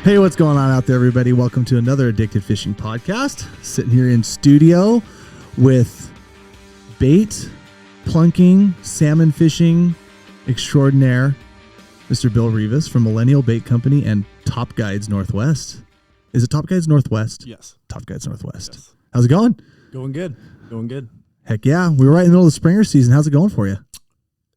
Hey, what's going on out there, everybody? Welcome to another Addicted Fishing podcast. Sitting here in studio with bait, plunking, salmon fishing extraordinaire, Mr. Bill Rivas from Millennial Bait Company and Top Guides Northwest. Is it Top Guides Northwest? Yes. Top Guides Northwest. Yes. How's it going? Going good. Going good. Heck yeah. We were right in the middle of the springer season. How's it going for you?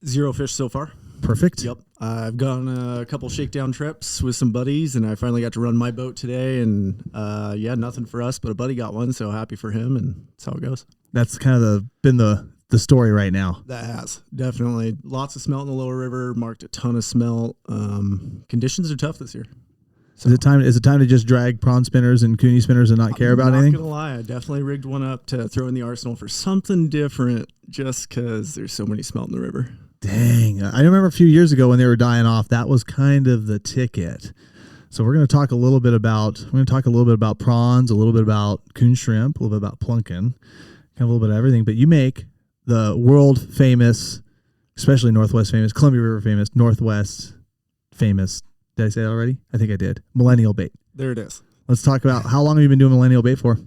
0 fish so far. Perfect. Yep. I've gone a couple shakedown trips with some buddies, and I finally got to run my boat today. And nothing for us, but a buddy got one, so happy for him, and that's how it goes. That's kind of been the story right now. That has definitely lots of smelt in the lower river. Marked a ton of smelt. Conditions are tough this year. So Is it time to just drag prawn spinners and coonie spinners and not care about anything? I'm not gonna lie, I definitely rigged one up to throw in the arsenal for something different, just because there's so many smelt in the river. Dang. I remember a few years ago when they were dying off, that was kind of the ticket. So we're going to talk a little bit about prawns, a little bit about coon shrimp, a little bit about plunking, kind of a little bit of everything. But you make the world famous, especially Northwest famous, Columbia River famous, Northwest famous. Did I say that already? I think I did. Millennial bait. There it is. Let's talk about how long have you been doing Millennial bait for?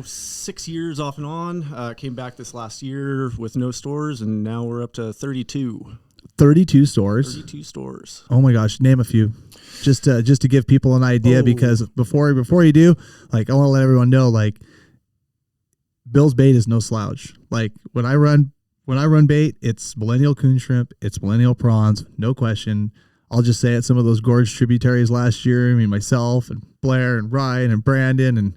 6 years off and on. Came back this last year with no stores, and now we're up to 32. 32 stores. 32 stores. Oh my gosh, name a few. Just to give people an idea, because before you do, like, I want to let everyone know, like, Bill's bait is no slouch. Like, when I run bait, it's Millennial coon shrimp, it's Millennial prawns, no question. I'll just say it, some of those gorge tributaries last year, I mean, myself and Blair and Ryan and Brandon and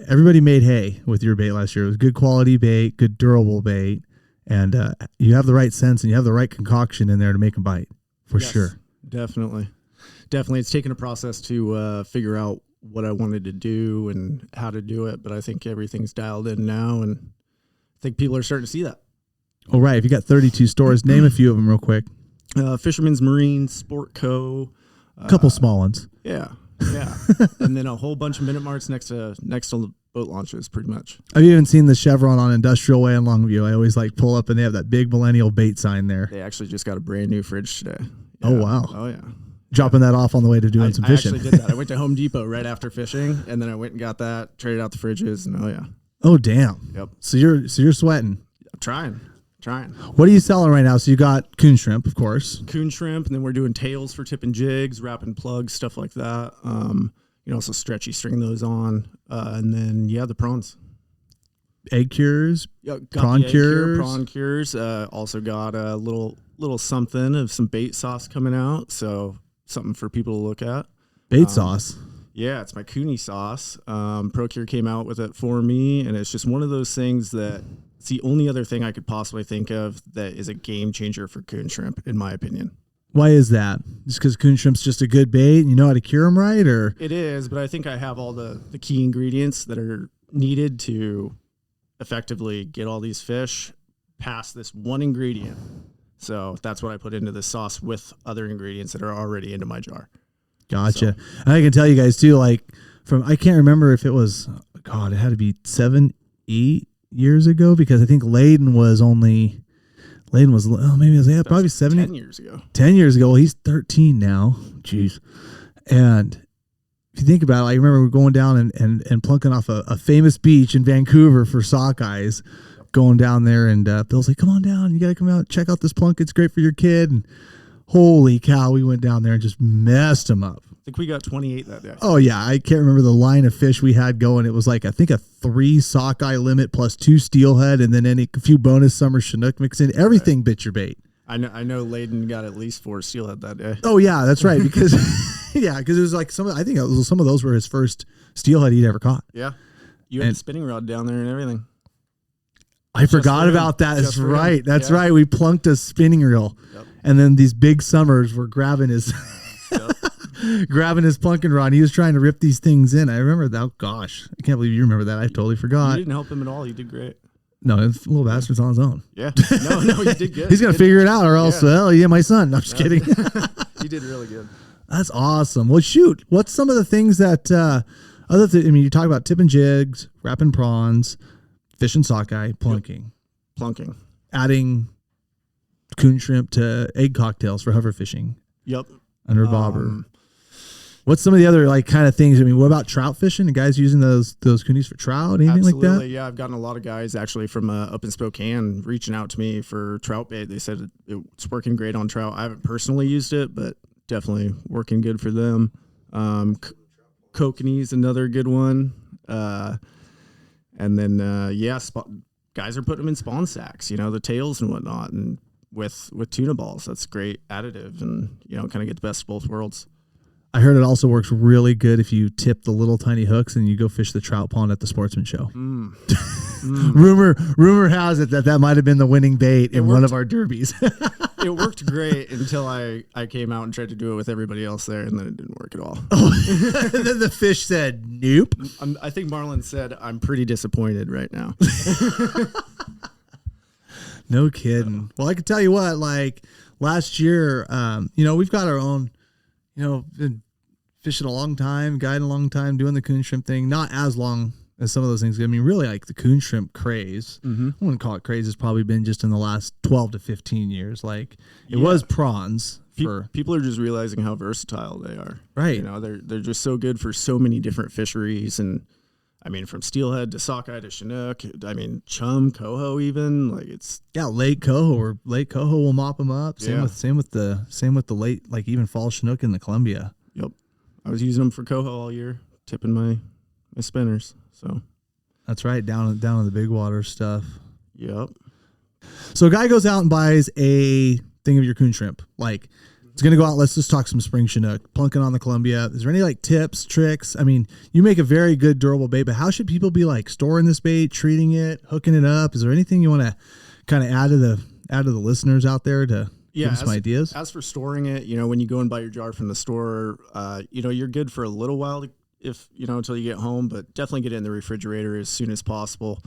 everybody made hay with your bait last year. It was good quality bait, good durable bait, and you have the right sense and you have the right concoction in there to make them bite, for sure. Definitely. It's taken a process to figure out what I wanted to do and how to do it, but I think everything's dialed in now, and I think people are starting to see that. All right, if you got 32 stores, name a few of them real quick. Fisherman's Marine, Sport Co. A couple small ones. Yeah. And then a whole bunch of minute marks next to boat launches, pretty much. I've even seen the Chevron on Industrial Way in Longview. I always like pull up and they have that big Millennial bait sign there. They actually just got a brand new fridge today. Yeah. Oh, wow. Oh, yeah. Dropping that off on the way to doing some fishing. I actually did that. I went to Home Depot right after fishing, and then I went and got that, traded out the fridges, and oh, yeah. Oh, damn. Yep. So you're sweating. I'm trying. What are you selling right now? So you got coon shrimp, of course. Coon shrimp, and then we're doing tails for tipping jigs, wrapping plugs, stuff like that. Also stretchy string those on. And then, the prawns. Egg cures, Got prawn the egg cures. Prawn cures. Also got a little something of some bait sauce coming out. So something for people to look at. Bait sauce. Yeah, it's my Cooney sauce. ProCure came out with it for me, and it's just one of those things that it's the only other thing I could possibly think of that is a game changer for coon shrimp, in my opinion. Why is that? Just because coon shrimp's just a good bait and you know how to cure them right? Or It is, but I think I have all the key ingredients that are needed to effectively get all these fish past this one ingredient. So that's what I put into this sauce with other ingredients that are already into my jar. Gotcha. And I can tell you guys too, like I can't remember if it was, it had to be 7-8 years ago, because I think Layden was probably 7 10 years ago. 10 years ago. Well, he's 13 now. Jeez. And if you think about it, I remember we going down and plunking off a famous beach in Vancouver for sockeyes, going down there, and Bill's like, come on down. You got to come out, check out this plunk. It's great for your kid. And holy cow, we went down there and just messed him up. I think we got 28 that day. Oh, yeah. I can't remember the line of fish we had going. It was like, I think a 3 sockeye limit plus 2 steelhead, and then a few bonus summer Chinook mixed in. Everything bit your bait. I know Layden got at least 4 steelhead that day. Oh, yeah, that's right. Because, because it was like some of those were his first steelhead he'd ever caught. Yeah. You had the spinning rod down there and everything. I forgot about that. That's right. That's right. We plunked a spinning reel. Yep. And then these big summers were grabbing his plunking rod. He was trying to rip these things in. I remember that. Oh, gosh. I can't believe you remember that. I totally forgot. You didn't help him at all. You did great. No, the little bastard's on his own. Yeah. No, you did good. He's going to figure it out, or else, my son. No, I'm just kidding. You did really good. That's awesome. Well, shoot. What's some of the things that, you talk about tipping jigs, wrapping prawns, fishing sockeye, plunking. Adding coon shrimp to egg cocktails for hover fishing. Yep. Under bobber. What's some of the other like kind of things? I mean, what about trout fishing? The guys using those coonies for trout, anything like that? Absolutely, yeah. I've gotten a lot of guys actually from up in Spokane reaching out to me for trout bait. They said it's working great on trout. I haven't personally used it, but definitely working good for them. Kokanee's another good one. And then, guys are putting them in spawn sacks, the tails and whatnot, and with tuna balls. That's great additive and, kind of get the best of both worlds. I heard it also works really good if you tip the little tiny hooks and you go fish the trout pond at the sportsman show. Rumor has it that might have been the winning bait in one of our derbies. It worked great until I came out and tried to do it with everybody else there, and then it didn't work at all. And then the fish said, nope. I think Marlon said, I'm pretty disappointed right now. No kidding. Well, I can tell you what, like last year, we've got our own, been fishing a long time, guiding a long time, doing the coon shrimp thing, not as long as some of those things. I mean, really like the coon shrimp craze. I wouldn't call it craze. It's probably been just in the last 12 to 15 years. Like it was prawns. People are just realizing how versatile they are. Right. They're just so good for so many different fisheries. And I mean, from steelhead to sockeye to chinook, I mean, chum, coho, even like it's Lake coho will mop them up. Same with the late, like even fall chinook in the Columbia. Yep. I was using them for coho all year, tipping my spinners. So that's right. Down in the big water stuff. Yep. So a guy goes out and buys a thing of your coon shrimp. Like it's going to go out. Let's just talk some spring chinook, plunking on the Columbia. Is there any like tips, tricks? I mean, you make a very good durable bait, but how should people be like storing this bait, treating it, hooking it up? Is there anything you want to kind of add to the listeners out there to give them some ideas? As for storing it, when you go and buy your jar from the store, you're good for a little while until you get home, but definitely get it in the refrigerator as soon as possible.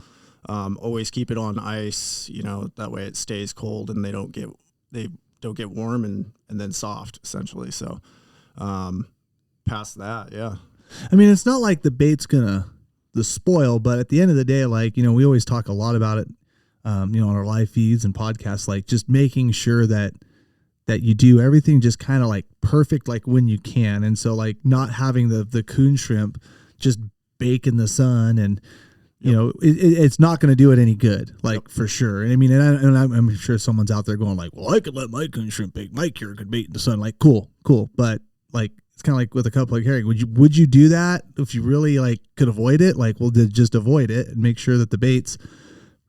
Always keep it on ice, that way it stays cold and they don't get warm and then soft essentially. So, past that, yeah. I mean, it's not like the bait's gonna spoil, but at the end of the day, like, we always talk a lot about it, on our live feeds and podcasts, like just making sure that you do everything just kind of like perfect, like when you can. And so like not having the coon shrimp just bake in the sun and, it's not going to do it any good, like for sure. And I mean, and I'm sure someone's out there going like, well, I could let my coon shrimp bake. My cure could bake in the sun. Like, cool. But like, it's kind of like with a couple of herring. Would you do that if you really like could avoid it? Like, well, just avoid it and make sure that the bait's,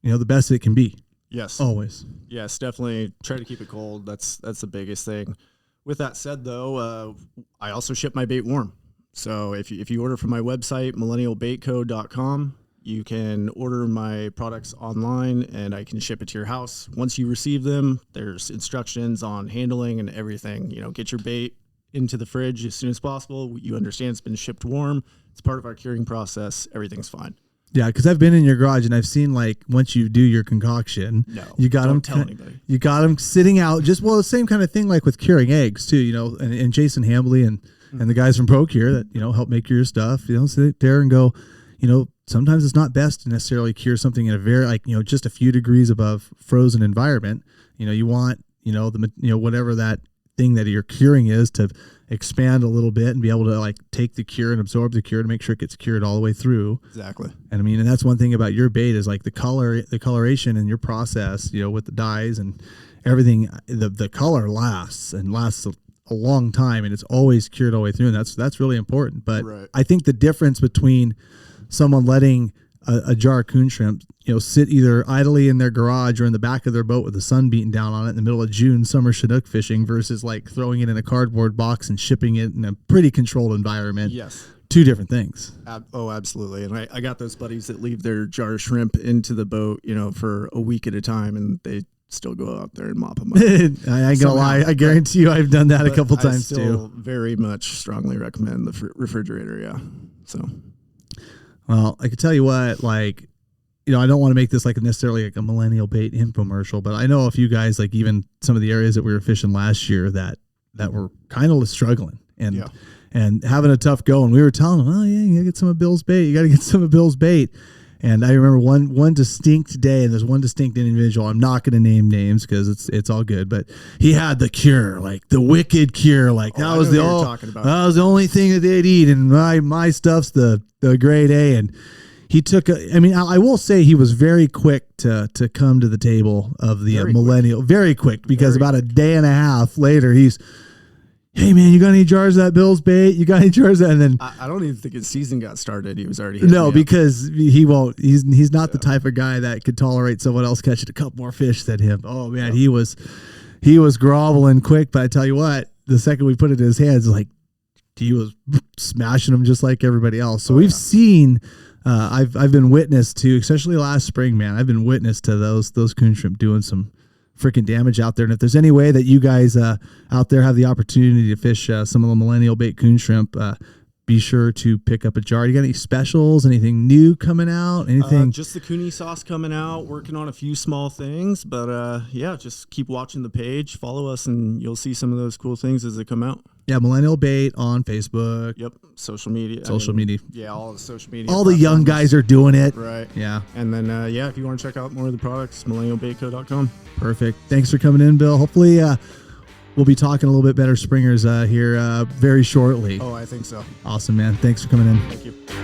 the best it can be. Yes. Always. Yes, definitely try to keep it cold. That's the biggest thing. With that said, though, I also ship my bait warm. So if you order from my website, millennialbaitco.com, you can order my products online and I can ship it to your house. Once you receive them, there's instructions on handling and everything. Get your bait into the fridge as soon as possible. You understand it's been shipped warm. It's part of our curing process. Everything's fine. Yeah, because I've been in your garage and I've seen like once you do your concoction, you got them sitting out. The same kind of thing like with curing eggs too. And Jason Hambley and the guys from ProCure that help make your stuff. Sit there and go. Sometimes it's not best to necessarily cure something in a very just a few degrees above frozen environment. You want whatever that thing that you're curing is to expand a little bit and be able to like take the cure and absorb the cure to make sure it gets cured all the way through. Exactly. And I mean, and that's one thing about your bait is like the coloration in your process, with the dyes and everything, the color lasts a long time and it's always cured all the way through. And that's really important. But right. I think the difference between someone letting a jar of coon shrimp, sit either idly in their garage or in the back of their boat with the sun beating down on it in the middle of June, summer chinook fishing versus like throwing it in a cardboard box and shipping it in a pretty controlled environment. Yes. Two different things. Absolutely. And I got those buddies that leave their jar of shrimp into the boat, for a week at a time and they still go out there and mop them up. I ain't gonna lie. I guarantee you I've done that a couple times too. Very much strongly recommend the refrigerator. Yeah. So. Well, I can tell you what, like, I don't want to make this like necessarily like a millennial bait infomercial, but I know a few guys, like even some of the areas that we were fishing last year that were kind of struggling and having a tough go. And we were telling them, oh yeah, you gotta get some of Bill's bait. You got to get some of Bill's bait. And I remember one distinct day, and there's one distinct individual. I'm not going to name names because it's all good, but he had the cure, like the wicked cure. Like that was that was the only thing that they'd eat, and my stuff's the grade A. And he took I will say he was very quick to come to the table of the Millennial, very quick, because about a day and a half later, he's, hey man, you got any jars of that Bill's bait? You got any jars of that? And then I don't even think his season got started. He was already because he won't. He's not the type of guy that could tolerate someone else catching a couple more fish than him. Oh man, he was groveling quick. But I tell you what, the second we put it in his hands, like he was smashing them just like everybody else. So we've seen. I've been witness to, especially last spring, man. I've been witness to those coon shrimp doing some freaking damage out there. And if there's any way that you guys out there have the opportunity to fish some of the Millennial bait coon shrimp, be sure to pick up a jar. You got any specials? Anything new coming out? Anything? Just the Cooney sauce coming out. Working on a few small things, but just keep watching the page. Follow us, and you'll see some of those cool things as they come out. Yeah, Millennial Bait on Facebook. Yep, social media. Media. Yeah, all the social media. All the young guys are doing it. Right. Yeah. And then, if you want to check out more of the products, millennialbaitco.com. Perfect. Thanks for coming in, Bill. Hopefully, we'll be talking a little bit better springers here very shortly. Oh, I think so. Awesome, man. Thanks for coming in. Thank you.